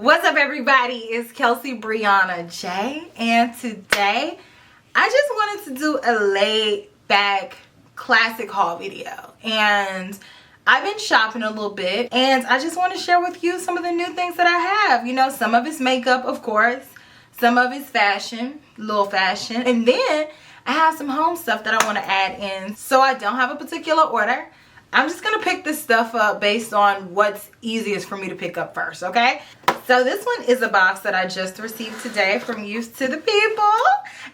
What's up, everybody? It's Kelsee Briana J, and today I just wanted to do a laid back classic haul video. And I've been shopping a little bit, and I just want to share with you some of the new things that I have. You know, some of it's makeup, of course, some of it's fashion, little fashion, and then I have some home stuff that I want to add in. So I don't have a particular order. I'm just gonna pick this stuff up based on what's easiest for me to pick up first, okay? So this one is a box that I just received today from Used to the People.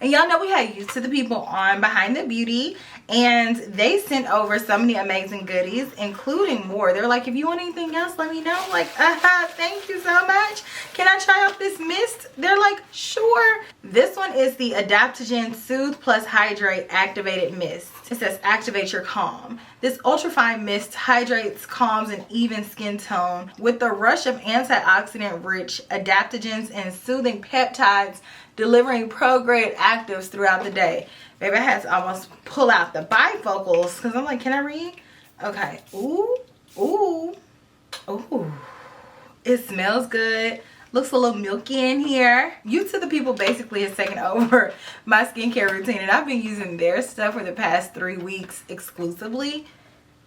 And y'all know we had Used to the People on Behind the Beauty, and they sent over so many amazing goodies, including more. They're like, if you want anything else, let me know. Like, thank you so much. Can I try out this mist? They're like, sure. This one is the Adaptogen Soothe Plus Hydrate Activated Mist. It says activate your calm. This ultrafine mist hydrates, calms, and even skin tone with a rush of antioxidant rich adaptogens and soothing peptides, delivering pro-grade actives throughout the day. Baby, I had to almost pull out the bifocals because I'm like, can I read? Okay. Ooh, ooh, ooh. It smells good. Looks a little milky in here. Used to the People basically has taken over my skincare routine, and I've been using their stuff for the past 3 weeks exclusively.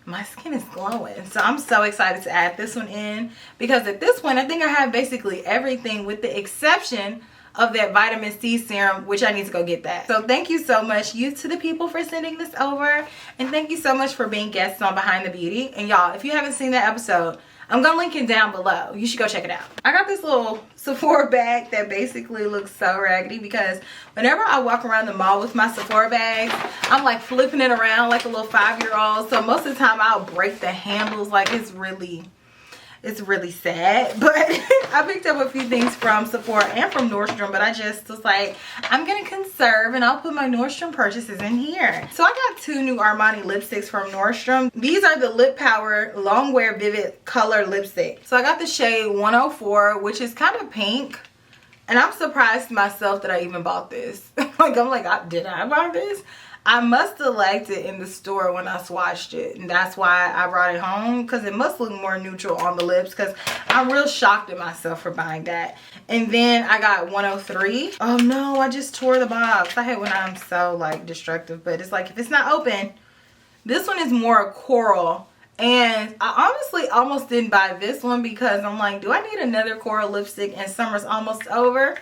My skin is glowing, so I'm so excited to add this one in, because at this point I think I have basically everything with the exception of that vitamin C serum, which I need to go get that. So thank you so much, Used to the People, for sending this over, and thank you so much for being guests on Behind the Beauty. And y'all, if you haven't seen that episode, I'm gonna link it down below. You should go check it out. I got this little Sephora bag that basically looks so raggedy, because whenever I walk around the mall with my Sephora bags, I'm like flipping it around like a little 5-year-old. So most of the time I'll break the handles. Like, it's really sad. But I picked up a few things from Sephora and from Nordstrom, but I just was like, I'm gonna conserve and I'll put my Nordstrom purchases in here. So I got 2 new Armani lipsticks from Nordstrom. These are the Lip Power Long Wear Vivid Color Lipstick. So I got the shade 104, which is kind of pink. And I'm surprised myself that I even bought this. I'm like, did I buy this? I must have liked it in the store when I swatched it, and that's why I brought it home, because it must look more neutral on the lips, because I'm real shocked at myself for buying that. And then I got 103. Oh no, I just tore the box. I hate when I'm so like destructive, but it's like, if it's not open. This one is more coral, and I honestly almost didn't buy this one because I'm like, do I need another coral lipstick and summer's almost over?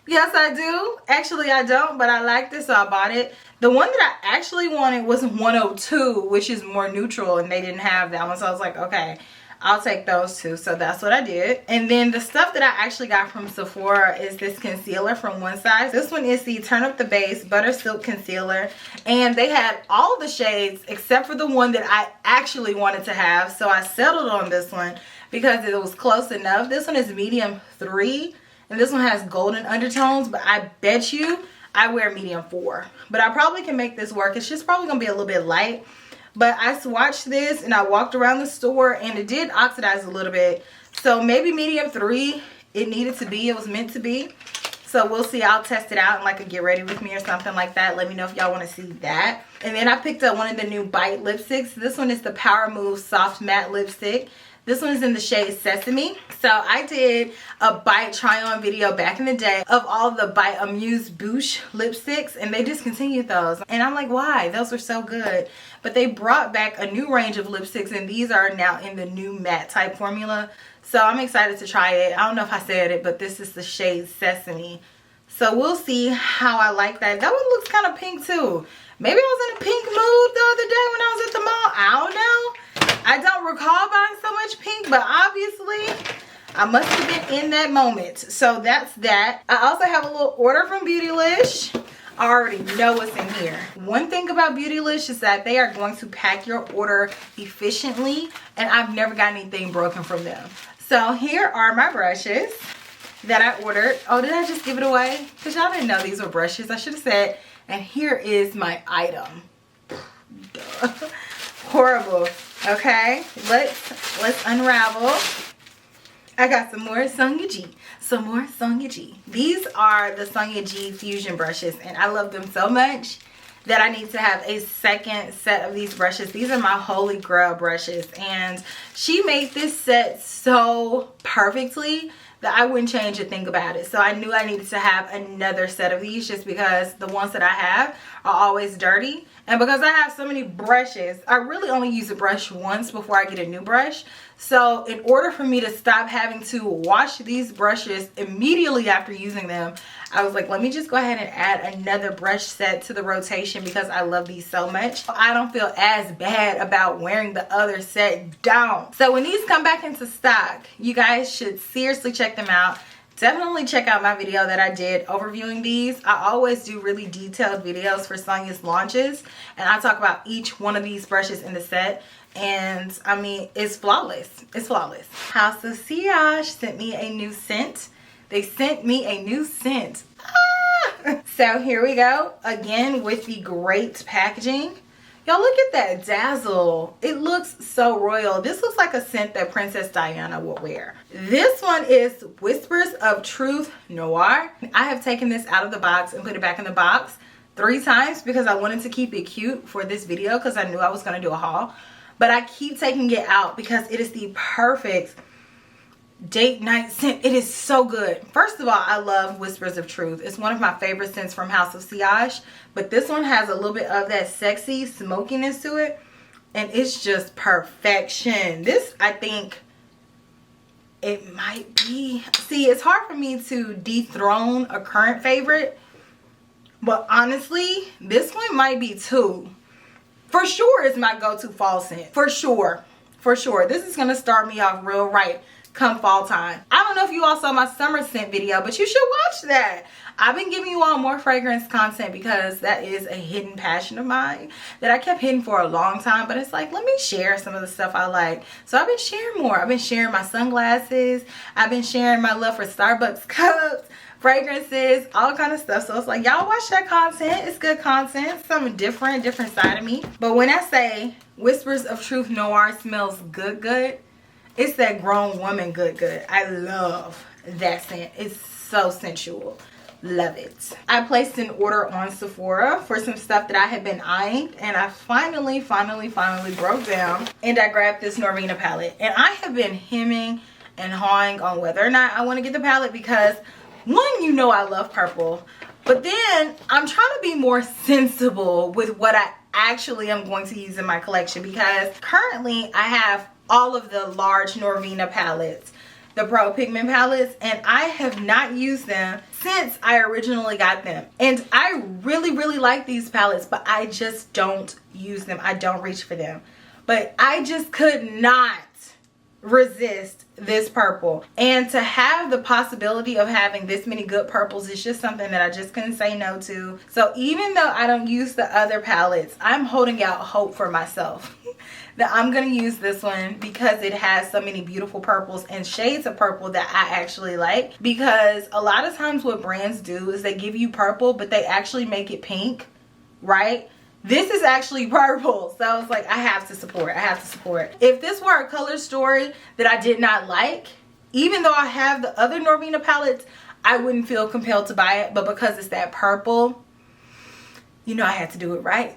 Yes, I do. Actually, I don't, but I like this, so I bought it. The one that I actually wanted was 102, which is more neutral, and they didn't have that one. So I was like, okay, I'll take those 2. So that's what I did. And then the stuff that I actually got from Sephora is this concealer from One Size. This one is the Turn Up the Base Butter Silk Concealer. And they had all the shades except for the one that I actually wanted to have. So I settled on this one because it was close enough. This one is medium 3. And this one has golden undertones, but I bet you I wear medium 4. But I probably can make this work. It's just probably going to be a little bit light. But I swatched this and I walked around the store, and it did oxidize a little bit. So maybe medium 3 it needed to be. It was meant to be. So we'll see. I'll test it out in like a Get Ready With Me or something like that. Let me know if y'all want to see that. And then I picked up one of the new Bite lipsticks. This one is the Power Move Soft Matte Lipstick. This one is in the shade Sesame. So I did a Bite try-on video back in the day of all the Bite Amuse Bouche lipsticks, and they discontinued those. And I'm like, why? Those were so good. But they brought back a new range of lipsticks, and these are now in the new matte type formula. So I'm excited to try it. I don't know if I said it, but this is the shade Sesame. So we'll see how I like that. That one looks kind of pink too. Maybe I was in a pink mood the other day when I was at the mall. I don't know. I don't recall buying so much pink, but obviously I must have been in that moment. So that's that. I also have a little order from Beautylish. I already know what's in here. One thing about Beautylish is that they are going to pack your order efficiently, and I've never got anything broken from them. So here are my brushes that I ordered. Oh, did I just give it away? Because y'all didn't know these were brushes. I should have said, and here is my item. Duh. Horrible. Okay, let's unravel. I got some more Sonia G. Some more Sonia G. These are the Sonia G Fusion brushes, and I love them so much that I need to have a second set of these brushes. These are my holy grail brushes, and she made this set so perfectly that I wouldn't change a thing about it. So I knew I needed to have another set of these just because the ones that I have are always dirty. And because I have so many brushes, I really only use a brush once before I get a new brush. So in order for me to stop having to wash these brushes immediately after using them, I was like, let me just go ahead and add another brush set to the rotation because I love these so much. I don't feel as bad about wearing the other set down. So when these come back into stock, you guys should seriously check them out. Definitely check out my video that I did overviewing these. I always do really detailed videos for Sonya's launches, and I talk about each one of these brushes in the set. And I mean, it's flawless. It's flawless. House of Sillage sent me a new scent. They sent me a new scent. Ah! So here we go again with the great packaging. Y'all look at that dazzle. It looks so royal. This looks like a scent that Princess Diana would wear. This one is Whispers of Truth Noir. I have taken this out of the box and put it back in the box 3 times because I wanted to keep it cute for this video because I knew I was going to do a haul. But I keep taking it out because it is the perfect date night scent. It is so good. First of all, I love Whispers of Truth. It's one of my favorite scents from House of Sillage, but this one has a little bit of that sexy smokiness to it, and it's just perfection. This, I think it might be, see, it's hard for me to dethrone a current favorite, but honestly, this one might be too. For sure, it's my go-to fall scent. For sure. For sure. This is going to start me off real right come fall time. I don't know if you all saw my summer scent video, but you should watch that. I've been giving you all more fragrance content because that is a hidden passion of mine that I kept hidden for a long time, but it's like, let me share some of the stuff I like. So I've been sharing more. I've been sharing my sunglasses. I've been sharing my love for Starbucks cups, fragrances, all kind of stuff. So it's like, y'all watch that content. It's good content, something different side of me. But when I say Whispers of Truth Noir smells good, it's that grown woman good. I love that scent. It's so sensual. Love it. I placed an order on Sephora for some stuff that I had been eyeing, and I finally broke down and I grabbed this Norvina palette. And I have been hemming and hawing on whether or not I want to get the palette because, one, you know I love purple, but then I'm trying to be more sensible with what I actually am going to use in my collection because currently I have all of the large Norvina palettes, the Pro Pigment palettes, and I have not used them since I originally got them. And I really like these palettes, but I just don't use them. I don't reach for them. But I just could not resist this purple, and to have the possibility of having this many good purples is just something that I just couldn't say no to. So even though I don't use the other palettes, I'm holding out hope for myself that I'm gonna use this one because it has so many beautiful purples and shades of purple that I actually like. Because a lot of times what brands do is they give you purple but they actually make it pink, right? This is actually purple, so it's like I have to support. If this were a color story that I did not like, even though I have the other Norvina palettes, I wouldn't feel compelled to buy it. But because it's that purple, you know I had to do it right.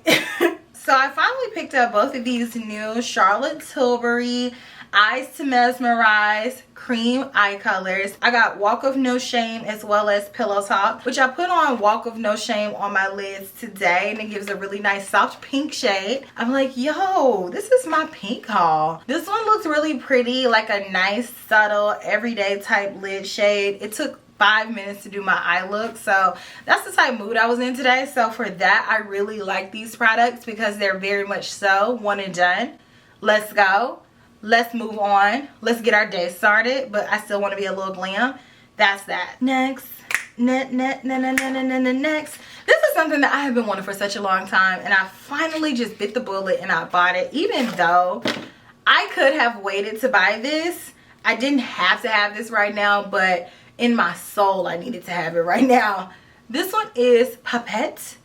So I finally picked up both of these new Charlotte Tilbury Eyes to Mesmerize cream eye colors. I got Walk of No Shame as well as Pillow Talk, which I put on Walk of No Shame on my lids today, and it gives a really nice soft pink shade. I'm like, yo, this is my pink haul. This one looks really pretty, like a nice subtle everyday type lid shade. It took 5 minutes to do my eye look, so that's the type of mood I was in today. So for that, I really like these products because they're very much so one and done. Let's go. Let's move on. Let's get our day started, but I still want to be a little glam. That's that. Next. Next. This is something that I have been wanting for such a long time, and I finally just bit the bullet and I bought it. Even though I could have waited to buy this, I didn't have to have this right now, but in my soul, I needed to have it right now. This one is Papette.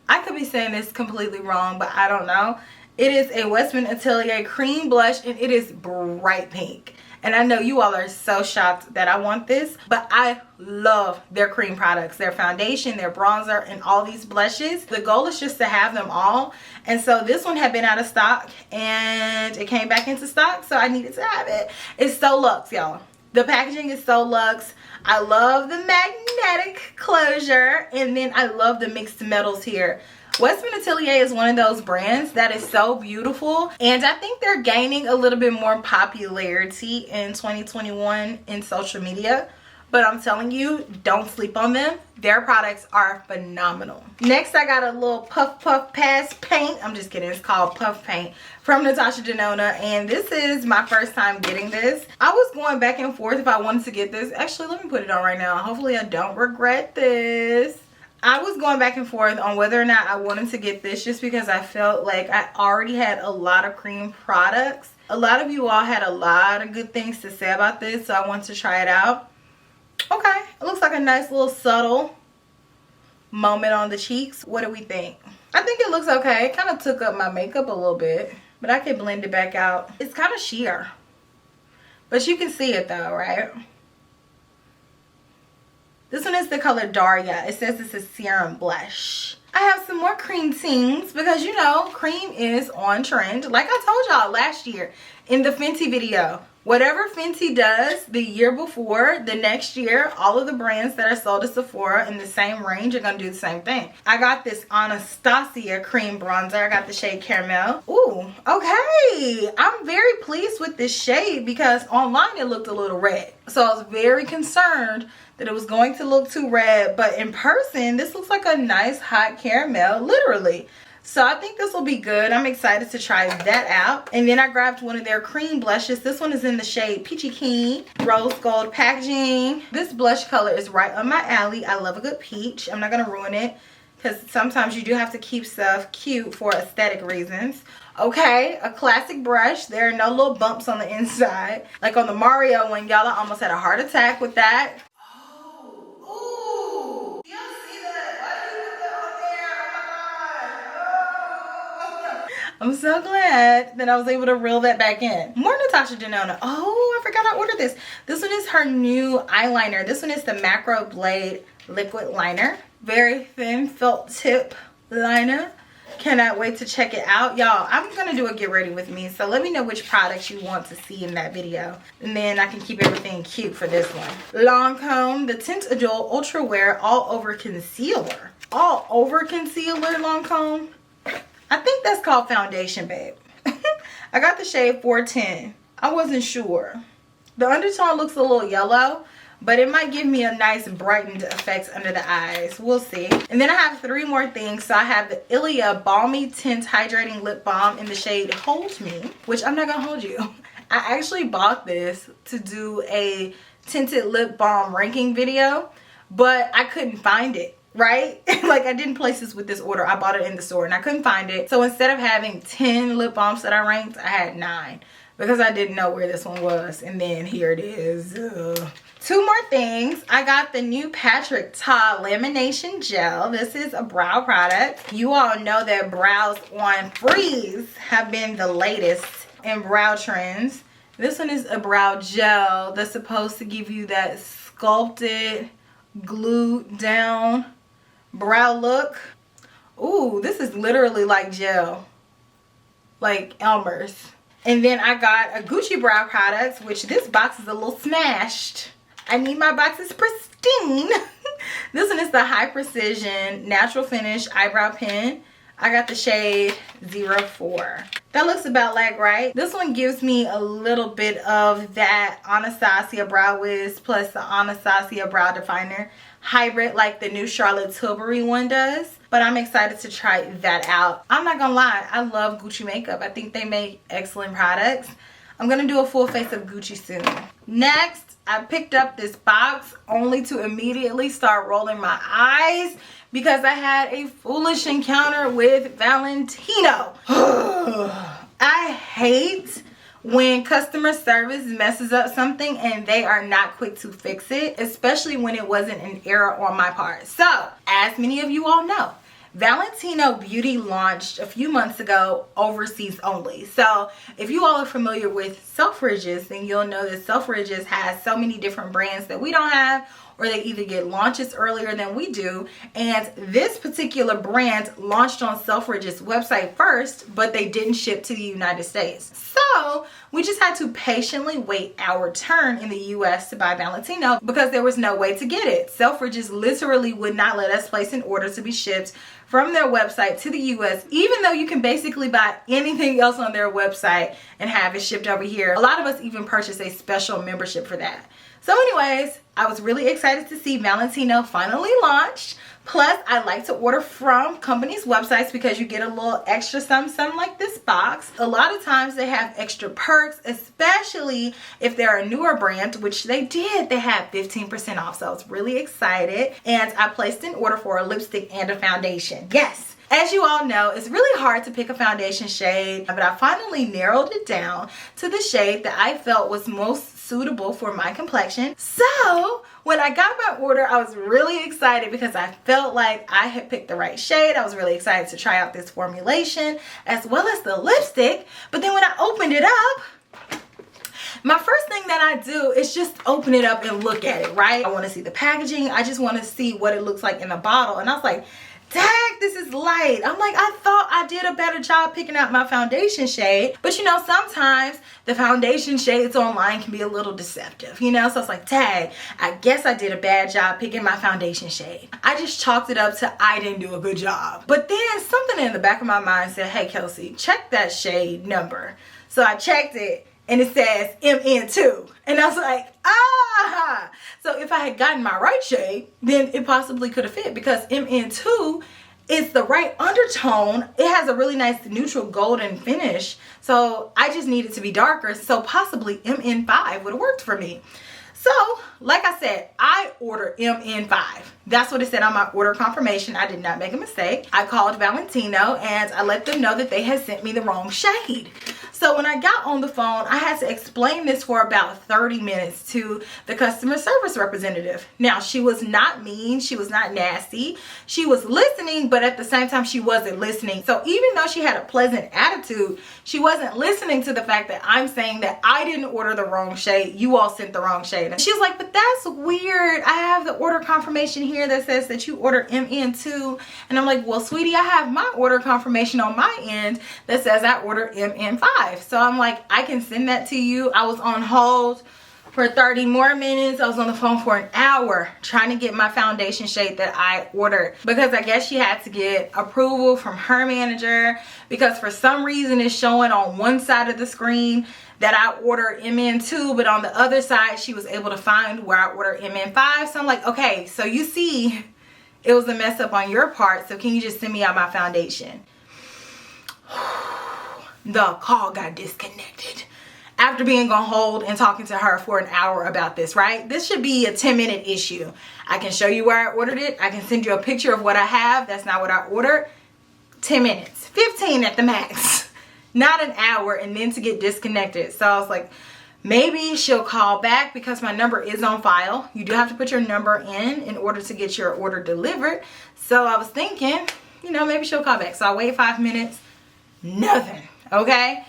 I could be saying this completely wrong, but I don't know. It is a Westman Atelier cream blush, and it is bright pink. And I know you all are so shocked that I want this, but I love their cream products, their foundation, their bronzer, and all these blushes. The goal is just to have them all. And so this one had been out of stock, and it came back into stock, so I needed to have it. It's so luxe, y'all. The packaging is so luxe. I love the magnetic closure, and then I love the mixed metals here. Westman Atelier is one of those brands that is so beautiful, and I think they're gaining a little bit more popularity in 2021 in social media. But I'm telling you, don't sleep on them. Their products are phenomenal. Next, I got a little Puff Pass paint. I'm just kidding, it's called Puff Paint from Natasha Denona. And this is my first time getting this. I was going back and forth if I wanted to get this. Actually, let me put it on right now. Hopefully I don't regret this. I was going back and forth on whether or not I wanted to get this just because I felt like I already had a lot of cream products. A lot of you all had a lot of good things to say about this, so I wanted to try it out. Okay, it looks like a nice little subtle moment on the cheeks. What do we think? I think it looks okay. It kind of took up my makeup a little bit, but I can blend it back out. It's kind of sheer, but you can see it though, right? This one is the color Daria. It says it's a serum blush. I have some more cream tings because, you know, cream is on trend. Like I told y'all last year in the Fenty video. Whatever Fenty does the year before, the next year, all of the brands that are sold at Sephora in the same range are going to do the same thing. I got this Anastasia cream bronzer. I got the shade Caramel. Ooh, okay. I'm very pleased with this shade because online it looked a little red. So I was very concerned that it was going to look too red. But in person, this looks like a nice hot caramel, literally. So I think this will be good. I'm excited to try that out. And then I grabbed one of their cream blushes. This one is in the shade Peachy Keen, rose gold packaging. This blush color is right up my alley. I love a good peach. I'm not going to ruin it because sometimes you do have to keep stuff cute for aesthetic reasons. Okay, a classic brush. There are no little bumps on the inside. Like on the Marion one, y'all, I almost had a heart attack with that. I'm so glad that I was able to reel that back in. More Natasha Denona. Oh, I forgot I ordered this. This one is her new eyeliner. This one is the Macro Blade Liquid Liner. Very thin felt tip liner. Cannot wait to check it out. Y'all, I'm going to do a get ready with me. So let me know which products you want to see in that video. And then I can keep everything cute for this one. Lancome, the Tint Adult Ultra Wear All Over Concealer. All Over Concealer Lancome. I think that's called foundation, babe. I got the shade 410. I wasn't sure. The undertone looks a little yellow, but it might give me a nice brightened effect under the eyes. We'll see. And then I have 3 more things. So I have the Ilia Balmy Tint Hydrating Lip Balm in the shade Hold Me, which I'm not going to hold you. I actually bought this to do a tinted lip balm ranking video, but I couldn't find it. Right? Like I didn't place this with this order. I bought it in the store and I couldn't find it. So instead of having 10 lip balms that I ranked, I had 9 because I didn't know where this one was. And then here it is. 2 more things. I got the new Patrick Ta Lamination Gel. This is a brow product. You all know that brows on freeze have been the latest in brow trends. This one is a brow gel that's supposed to give you that sculpted, glued down brow look. Ooh, this is literally like gel, like Elmer's. And then I got a Gucci brow product, which this box is a little smashed. I need my boxes pristine. This one is the High Precision Natural Finish Eyebrow Pen. I got the shade 04. That looks about like right. This one gives me a little bit of that Anastasia Brow Wiz plus the Anastasia Brow Definer hybrid like the new Charlotte Tilbury one does. But I'm excited to try that out. I'm not gonna lie, I love Gucci makeup. I think they make excellent products. I'm gonna do a full face of Gucci soon. Next, I picked up this box only to immediately start rolling my eyes because I had a foolish encounter with Valentino. I hate when customer service messes up something and they are not quick to fix it, especially when it wasn't an error on my part. So, as many of you all know, Valentino Beauty launched a few months ago overseas only. So if you all are familiar with Selfridges, then you'll know that Selfridges has so many different brands that we don't have, or they either get launches earlier than we do. And this particular brand launched on Selfridge's website first, but they didn't ship to the United States. So we just had to patiently wait our turn in the US to buy Valentino because there was no way to get it. Selfridges literally would not let us place an order to be shipped from their website to the US, even though you can basically buy anything else on their website and have it shipped over here. A lot of us even purchased a special membership for that. So anyways, I was really excited to see Valentino finally launched. Plus, I like to order from companies' websites because you get a little extra something like this box. A lot of times they have extra perks, especially if they're a newer brand, which they did. They had 15% off, so I was really excited. And I placed an order for a lipstick and a foundation. Yes! As you all know, it's really hard to pick a foundation shade, but I finally narrowed it down to the shade that I felt was most suitable for my complexion. So when I got my order, I was really excited because I felt like I had picked the right shade. I was really excited to try out this formulation as well as the lipstick. But then when I opened it up, my first thing that I do is just open it up and look at it, right? I want to see the packaging. I just want to see what it looks like in the bottle. And I was like, dang, this is light. I'm like, I thought I did a better job picking out my foundation shade. But you know, sometimes the foundation shades online can be a little deceptive, you know? So it's like, dang, I guess I did a bad job picking my foundation shade. I just chalked it up to I didn't do a good job. But then something in the back of my mind said, hey, Kelsee, check that shade number. So I checked it and it says MN2. And I was like, ah! So if I had gotten my right shade, then it possibly could have fit because MN2 is the right undertone. It has a really nice neutral golden finish. So I just needed to be darker. So possibly MN5 would have worked for me. So, like I said, I ordered MN5. That's what it said on my order confirmation. I did not make a mistake. I called Valentino and I let them know that they had sent me the wrong shade. So when I got on the phone, I had to explain this for about 30 minutes to the customer service representative. Now, she was not mean. She was not nasty. She was listening, but at the same time, she wasn't listening. So even though she had a pleasant attitude, she wasn't listening to the fact that I'm saying that I didn't order the wrong shade. You all sent the wrong shade. And she was like, but that's weird. I have the order confirmation here that says that you ordered MN2. And I'm like, well, sweetie, I have my order confirmation on my end that says I ordered MN5. So I'm like, I can send that to you. I was on hold for 30 more minutes. I was on the phone for an hour trying to get my foundation shade that I ordered because I guess she had to get approval from her manager because for some reason it's showing on one side of the screen that I ordered MN2, but on the other side she was able to find where I ordered MN5. So I'm like, okay, so you see it was a mess up on your part, so can you just send me out my foundation? The call got disconnected after being on hold and talking to her for an hour about this, right? This should be a 10-minute issue. I can show you where I ordered it. I can send you a picture of what I have. That's not what I ordered. 10 minutes, 15 at the max, not an hour, and then to get disconnected. So I was like, maybe she'll call back because my number is on file. You do have to put your number in order to get your order delivered. So I was thinking, you know, maybe she'll call back. So I wait 5 minutes, nothing. Okay,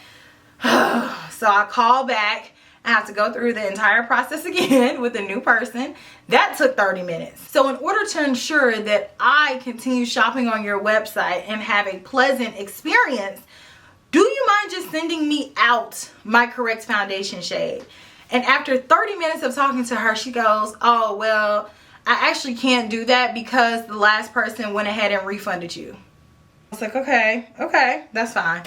so I call back. I have to go through the entire process again with a new person. That took 30 minutes. So in order to ensure that I continue shopping on your website and have a pleasant experience, do you mind just sending me out my correct foundation shade? And after 30 minutes of talking to her, she goes, oh, well, I actually can't do that because the last person went ahead and refunded you. I was like, okay, that's fine.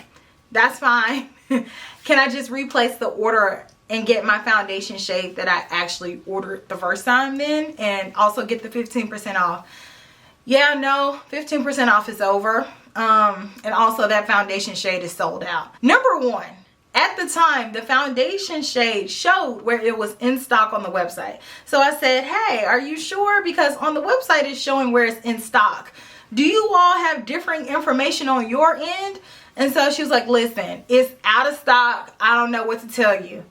That's fine. Can I just replace the order and get my foundation shade that I actually ordered the first time then? And also get the 15% off. Yeah, no, 15% off is over. And also that foundation shade is sold out. Number one, at the time, the foundation shade showed where it was in stock on the website. So I said, hey, are you sure? Because on the website it's showing where it's in stock. Do you all have differing information on your end? And so she was like, listen, it's out of stock. I don't know what to tell you.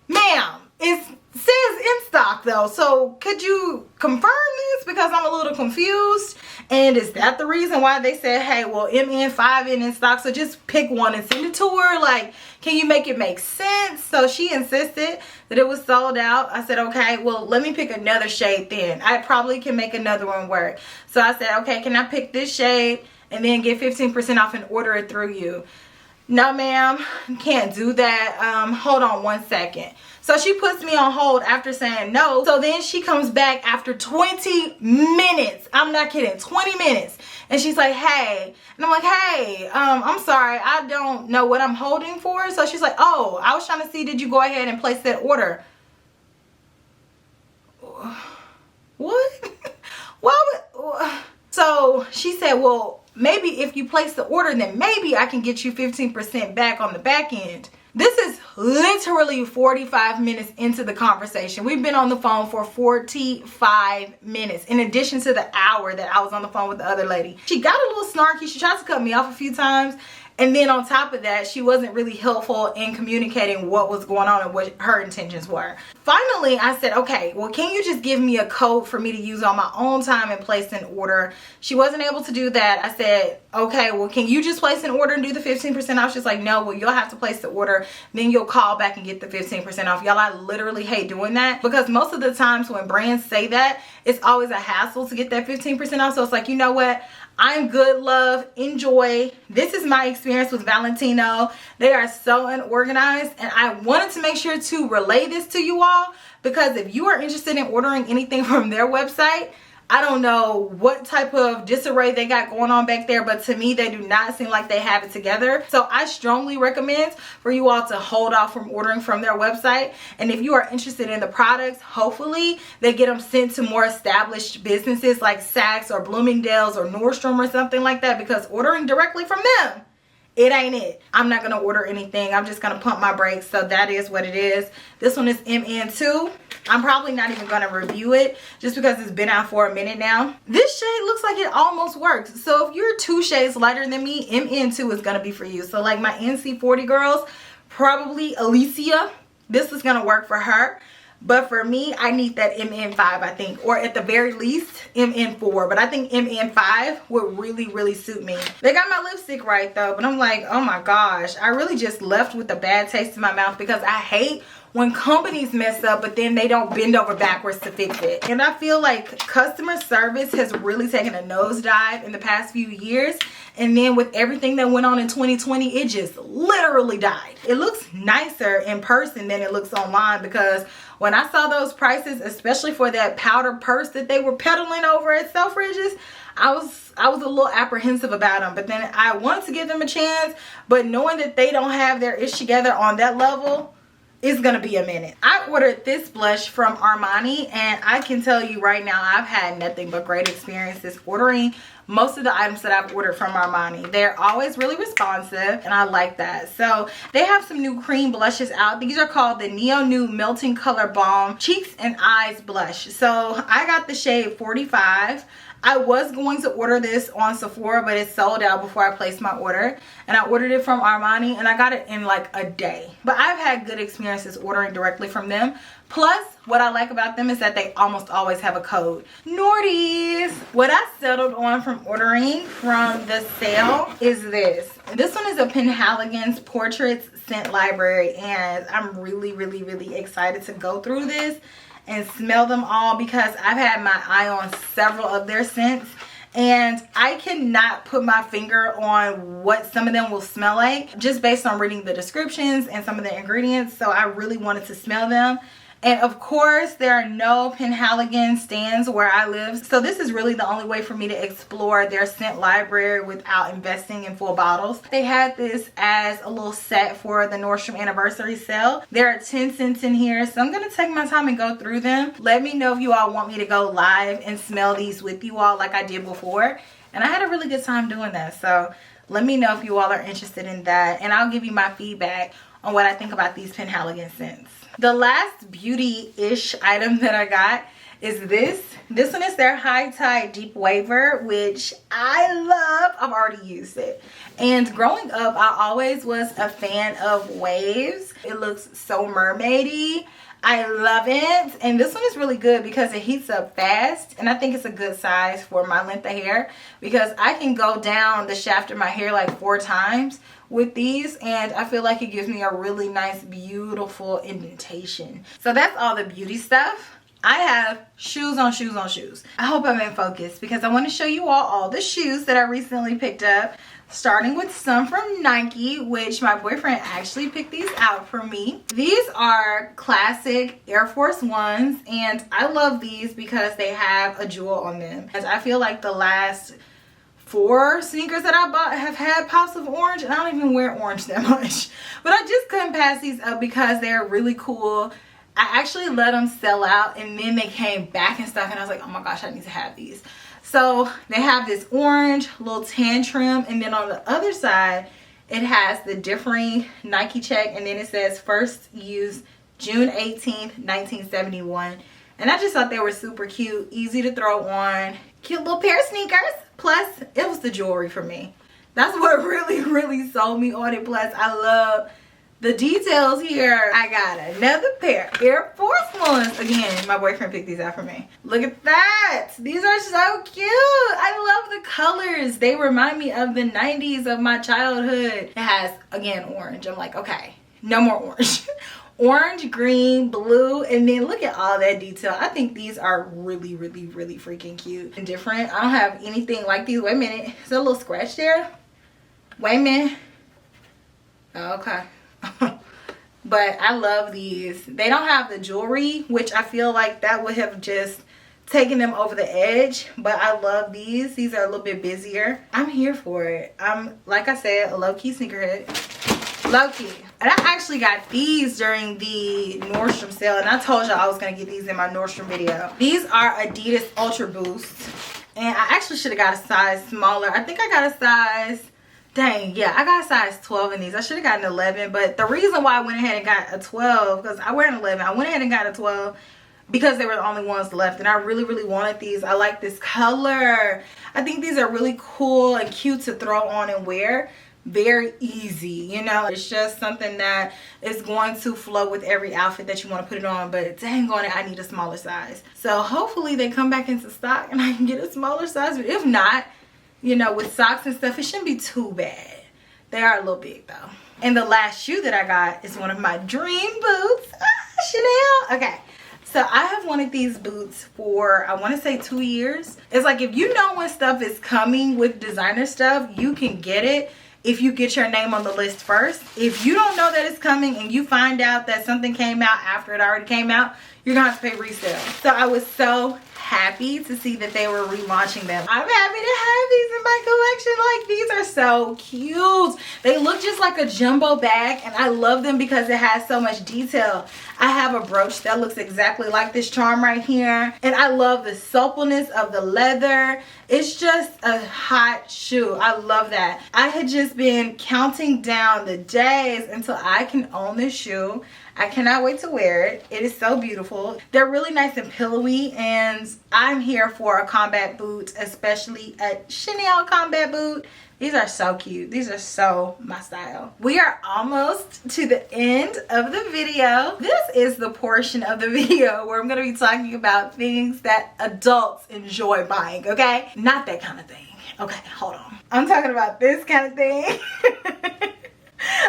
Ma'am, it's says in stock though, so could you confirm this, because I'm a little confused? And is that the reason why they said, hey, well, MN5 in stock, so just pick one and send it to her? Like, can you make it make sense? So she insisted that it was sold out. I said, okay, well, let me pick another shade then. I probably can make another one work. So I said, okay, can I pick this shade and then get 15% off and order it through you? No, ma'am, can't do that. Hold on one second. So she puts me on hold after saying no. So then she comes back after 20 minutes. I'm not kidding, 20 minutes. And she's like, hey. And I'm like, hey, I'm sorry, I don't know what I'm holding for. So she's like, oh, I was trying to see, did you go ahead and place that order? What? Why would... So she said, well, maybe if you place the order, then maybe I can get you 15% back on the back end. This is literally 45 minutes into the conversation. We've been on the phone for 45 minutes, in addition to the hour that I was on the phone with the other lady. She got a little snarky. She tried to cut me off a few times. And then on top of that, she wasn't really helpful in communicating what was going on and what her intentions were. Finally, I said, okay, well, can you just give me a code for me to use on my own time and place an order? She wasn't able to do that. I said, okay, well, can you just place an order and do the 15% off? She's like, no, well, you'll have to place the order. Then you'll call back and get the 15% off. Y'all, I literally hate doing that, because most of the times when brands say that, it's always a hassle to get that 15% off. So it's like, you know what? I'm good, love, enjoy. This is my experience with Valentino. They are so unorganized, and I wanted to make sure to relay this to you all, because if you are interested in ordering anything from their website, I don't know what type of disarray they got going on back there, but to me, they do not seem like they have it together. So I strongly recommend for you all to hold off from ordering from their website. And if you are interested in the products, hopefully they get them sent to more established businesses like Saks or Bloomingdale's or Nordstrom or something like that, because ordering directly from them, it ain't it. I'm not going to order anything. I'm just going to pump my brakes. So that is what it is. This one is MN2. I'm probably not even going to review it just because it's been out for a minute now. This shade looks like it almost works. So if you're 2 shades lighter than me, MN2 is going to be for you. So like my NC40 girls, probably Alicia, this is going to work for her. But for me, I need that MN5, I think, or at the very least MN4. But I think MN5 would really, really suit me. They got my lipstick right though, but I'm like, oh my gosh, I really just left with a bad taste in my mouth, because I hate when companies mess up but then they don't bend over backwards to fix it. And I feel like customer service has really taken a nosedive in the past few years. And then with everything that went on in 2020, it just literally died. It looks nicer in person than it looks online, because when I saw those prices, especially for that powder purse that they were peddling over at Selfridges, I was a little apprehensive about them. But then I wanted to give them a chance, but knowing that they don't have their ish together on that level, it's gonna be a minute. I ordered this blush from Armani, and I can tell you right now, I've had nothing but great experiences ordering most of the items that I've ordered from Armani. They're always really responsive, and I like that. So they have some new cream blushes out. These are called the Neo New Melting Color Balm Cheeks and Eyes Blush. So I got the shade 45. I was going to order this on Sephora, but it sold out before I placed my order. And I ordered it from Armani, and I got it in like a day. But I've had good experiences ordering directly from them. Plus, what I like about them is that they almost always have a code. Nordies! What I settled on from ordering from the sale is this. This one is a Penhaligon's Portraits Scent Library, and I'm really, really, really excited to go through this and smell them all, because I've had my eye on several of their scents, and I cannot put my finger on what some of them will smell like just based on reading the descriptions and some of the ingredients. So I really wanted to smell them. And of course, there are no Penhaligon stands where I live. So this is really the only way for me to explore their scent library without investing in full bottles. They had this as a little set for the Nordstrom Anniversary Sale. There are 10 scents in here, so I'm going to take my time and go through them. Let me know if you all want me to go live and smell these with you all like I did before. And I had a really good time doing that. So let me know if you all are interested in that. And I'll give you my feedback on what I think about these Penhaligon scents. The last beauty-ish item that I got is this. This one is their High Tide Deep Waver, which I love. I've already used it. And growing up, I always was a fan of waves. It looks so mermaidy. I love it. And this one is really good because it heats up fast. And I think it's a good size for my length of hair, because I can go down the shaft of my hair like 4 times with these, and I feel like it gives me a really nice, beautiful indentation. So that's all the beauty stuff. I have shoes on shoes on shoes. I hope I'm in focus because I want to show you all the shoes that I recently picked up. Starting with some from Nike, which my boyfriend actually picked these out for me. These are classic Air Force Ones, and I love these because they have a jewel on them. As I feel like the last 4 sneakers that I bought have had pops of orange, and I don't even wear orange that much. But I just couldn't pass these up because they're really cool. I actually let them sell out, and then they came back in stock, and I was like, oh my gosh, I need to have these. So they have this orange little tan trim, and then on the other side it has the differing Nike check, and then it says first used June 18th 1971. And I just thought they were super cute, easy to throw on, cute little pair of sneakers. Plus it was the jewelry for me. That's what really sold me on it. Plus I love the details here. I got another pair, Air Force Ones. Again, my boyfriend picked these out for me. Look at that. These are so cute. I love the colors. They remind me of the 90s of my childhood. It has, again, orange. I'm like, okay, no more orange. Orange, green, blue, and then look at all that detail. I think these are really freaking cute and different. I don't have anything like these. Wait a minute. Is there a little scratch there? Wait a minute. Oh, okay. But I love these. They don't have the jewelry, which I feel like that would have just taken them over the edge, but I love these. These are a little bit busier. I'm here for it. I'm, like I said, a low-key sneakerhead. Low-key. And I actually got these during the Nordstrom sale, and I told y'all I was gonna get these in my Nordstrom video. These are Adidas Ultra Boost, and I actually should have got a size smaller. I think I got a size, dang, yeah, I got a size 12 in these. I should have gotten 11, but the reason why I went ahead and got a 12, because I wear an 11, I went ahead and got a 12 because they were the only ones left, and I really wanted these. I like this color. I think these are really cool and cute to throw on and wear. Very easy, you know. It's just something that is going to flow with every outfit that you want to put it on, but dang on it, I need a smaller size. So hopefully they come back into stock and I can get a smaller size, but if not, you know, with socks and stuff, it shouldn't be too bad. They are a little big though. And the last shoe that I got is one of my dream boots. Chanel. Okay, so I have wanted these boots for, I want to say 2 years. It's like, if you know when stuff is coming with designer stuff, you can get it if you get your name on the list first. If you don't know that it's coming and you find out that something came out after it already came out, you're gonna have to pay resale. So I was so happy to see that they were relaunching them. I'm happy to have these in my collection. Like, these are so cute. They look just like a jumbo bag, and I love them because it has so much detail. I have a brooch that looks exactly like this charm right here, and I love the suppleness of the leather. It's just a hot shoe. I love that. I had just been counting down the days until I can own this shoe. I cannot wait to wear it. It is so beautiful. They're really nice and pillowy, and I'm here for a combat boot, especially a Chanel combat boot. These are so cute. These are so my style. We are almost to the end of the video. This is the portion of the video where I'm going to be talking about things that adults enjoy buying, okay? Not that kind of thing. Okay, hold on. I'm talking about this kind of thing.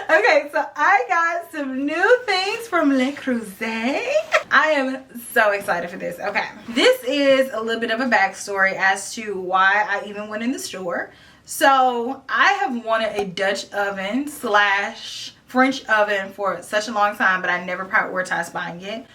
Okay, so I got some new things from Le Creuset. I am so excited for this. Okay, this is a little bit of a backstory as to why I even went in the store. So I have wanted a Dutch oven slash French oven for such a long time, but I never prioritized buying it.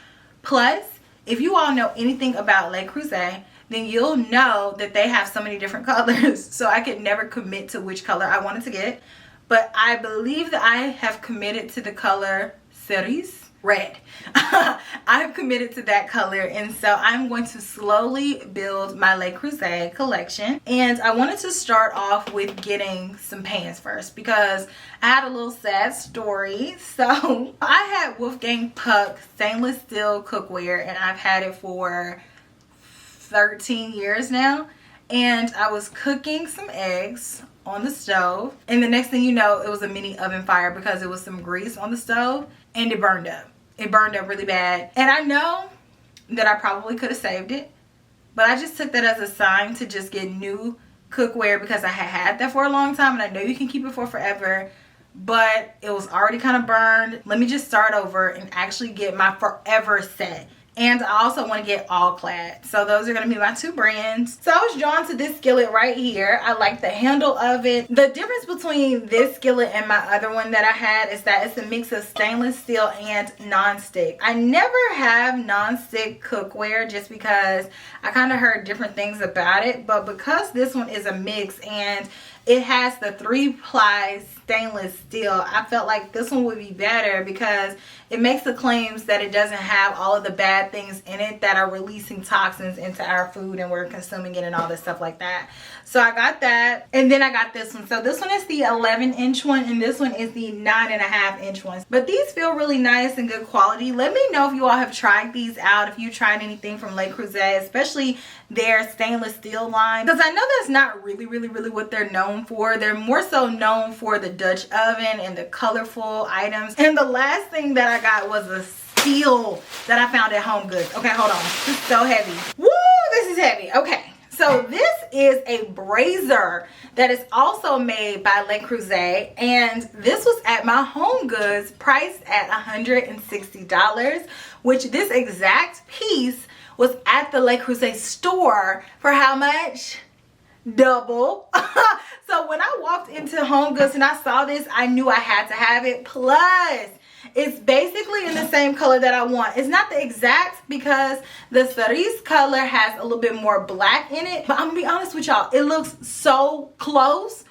Plus, if you all know anything about Le Creuset, then you'll know that they have so many different colors. So I could never commit to which color I wanted to get. But I believe that I have committed to the color cerise, red. I have committed to that color, and so I'm going to slowly build my Le Creuset collection. And I wanted to start off with getting some pants first because I had a little sad story. So I had Wolfgang Puck stainless steel cookware, and I've had it for 13 years now. And I was cooking some eggs on the stove, and the next thing you know, it was a mini oven fire because it was some grease on the stove and it burned up. it burned up really bad. And I know that I probably could have saved it, but I just took that as a sign to just get new cookware because I had that for a long time and I know you can keep it for forever, but it was already kind of burned. Let me just start over and actually get my forever set. And I also want to get all clad. So those are going to be my two brands. So I was drawn to this skillet right here. I like the handle of it. The difference between this skillet and my other one that I had is that it's a mix of stainless steel and non-stick. I never have non-stick cookware just because I kind of heard different things about it. But because this one is a mix and it has the 3-ply stainless steel, I felt like this one would be better because it makes the claims that it doesn't have all of the bad things in it that are releasing toxins into our food and we're consuming it and all this stuff like that. So I got that, and then I got this one. So this one is the 11-inch one and this one is the 9.5-inch one. But these feel really nice and good quality. Let me know if you all have tried these out, if you tried anything from Le Creuset, especially their stainless steel line, because I know that's not really what they're known for. They're more so known for the Dutch oven and the colorful items. And the last thing that I got was a steel that I found at Home Goods. Okay, hold on. This is so heavy. Woo, this is heavy. Okay. So this is a brazier that is also made by Le Creuset, and this was at my Home Goods priced at $160, which this exact piece was at the Le Creuset store for how much? Double. So when I walked into Home Goods and I saw this, I knew I had to have it. Plus, it's basically in the same color that I want. It's not the exact because the cerise color has a little bit more black in it. But I'm gonna be honest with y'all, it looks so close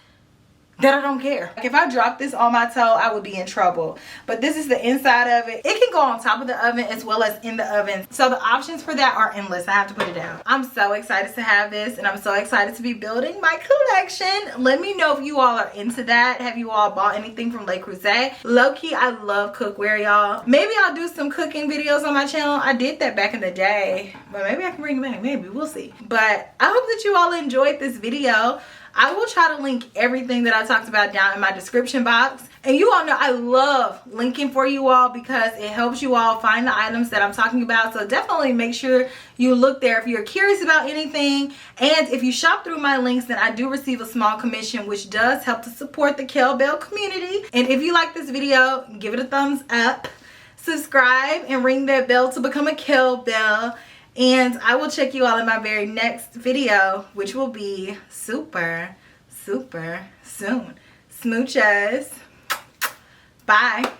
that I don't care. Like if I drop this on my toe, I would be in trouble. But this is the inside of it. It can go on top of the oven as well as in the oven. So the options for that are endless. I have to put it down. I'm so excited to have this and I'm so excited to be building my collection. Let me know if you all are into that. Have you all bought anything from Le Creuset? Low-key, I love cookware, y'all. Maybe I'll do some cooking videos on my channel. I did that back in the day, but maybe I can bring it back. Maybe, we'll see. But I hope that you all enjoyed this video. I will try to link everything that I talked about down in my description box. And you all know I love linking for you all because it helps you all find the items that I'm talking about. So definitely make sure you look there if you're curious about anything. And if you shop through my links, then I do receive a small commission, which does help to support the Kel Belles community. And if you like this video, give it a thumbs up, subscribe, and ring that bell to become a Kel Belle. And I will check you all in my very next video, which will be super soon. Smooches. Bye.